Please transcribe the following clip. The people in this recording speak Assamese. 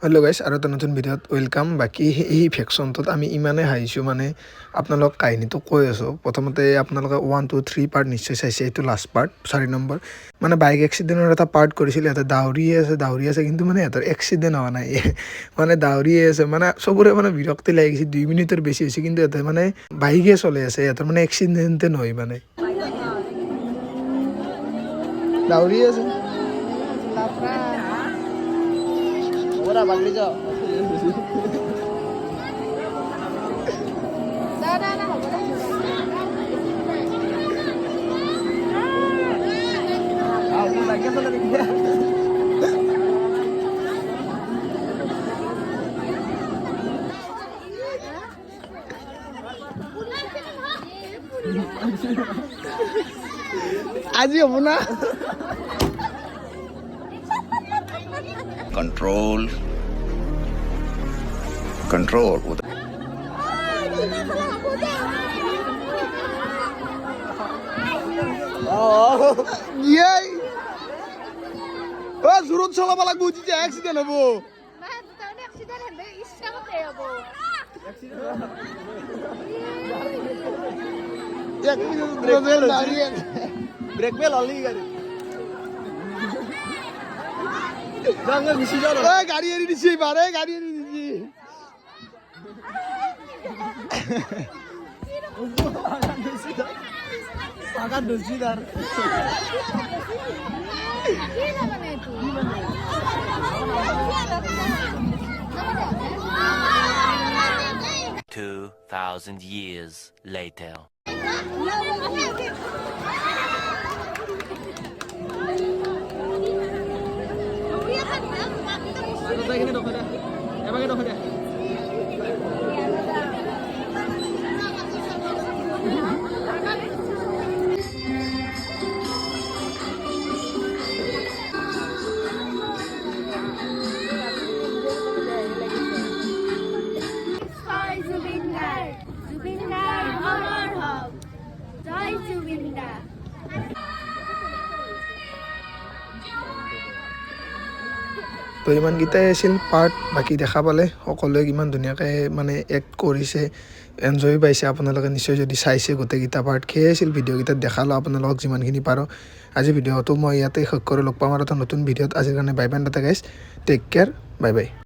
হেল্ল' গাইছ আৰু এটা নতুন ভিডিঅ'ত ৱেলকাম। বাকী এই ভেকশ্যনটোত আমি ইমানেই হাঁহিছোঁ মানে আপোনালোক কাহিনীটো কৈ আছোঁ। প্ৰথমতে আপোনালোকে 1, 2, 3 পাৰ্ট নিশ্চয় চাইছে, এইটো লাষ্ট পাৰ্ট 4 নম্বৰ। মানে বাইক এক্সিডেণ্টৰ এটা পাৰ্ট কৰিছিল, সিহঁতে দাউৰি আছে কিন্তু মানে সিহঁতৰ এক্সিডেণ্ট হোৱা নাই মানে দাউৰিয়ে আছে। মানে চবৰে মানে বিৰক্তি লাগি গৈছে, 2 মিনিটৰ বেছি হৈছে কিন্তু সিহঁতে মানে বাইকে চলাই আছে, সিহঁতৰ মানে এক্সিডেণ্টে নহয় মানে দাউৰি আছে। Ora bagli যাও আজি হ'ব না control with ইয়াই ও জোৰত চলাব লাগব, তেতিয়া এক্সিডেণ্ট হ'ব। এক মিনিট ব্রেক বেল অলি গাড়ি জাঙ্গা ঘুষি যাও গাড়ি এড়ি দিছি, বারে গাড়ি এড়ি দিছি। আগা দছি দার 2,000 years later. এখানে ঢোকা দে এবারে ঢোকা দে তো ইমানকেইটাই আছিল পাৰ্ট। বাকী দেখা পালে সকলোৱে কিমান ধুনীয়াকৈ মানে এক্ট কৰিছে, এনজয় পাইছে। আপোনালোকে নিশ্চয় যদি চাইছে গোটেইকেইটা পাৰ্ট, সেয়ে আছিল ভিডিঅ'কেইটাত দেখালোঁ আপোনালোকক যিমানখিনি পাৰোঁ। আজি ভিডিঅ'টো মই ইয়াতে শেষ কৰি লগ পাম আৰু এটা নতুন ভিডিঅ'ত। আজিৰ কাৰণে বাই বাই টাটা গাইছ, টেক কেয়াৰ, বাই বাই।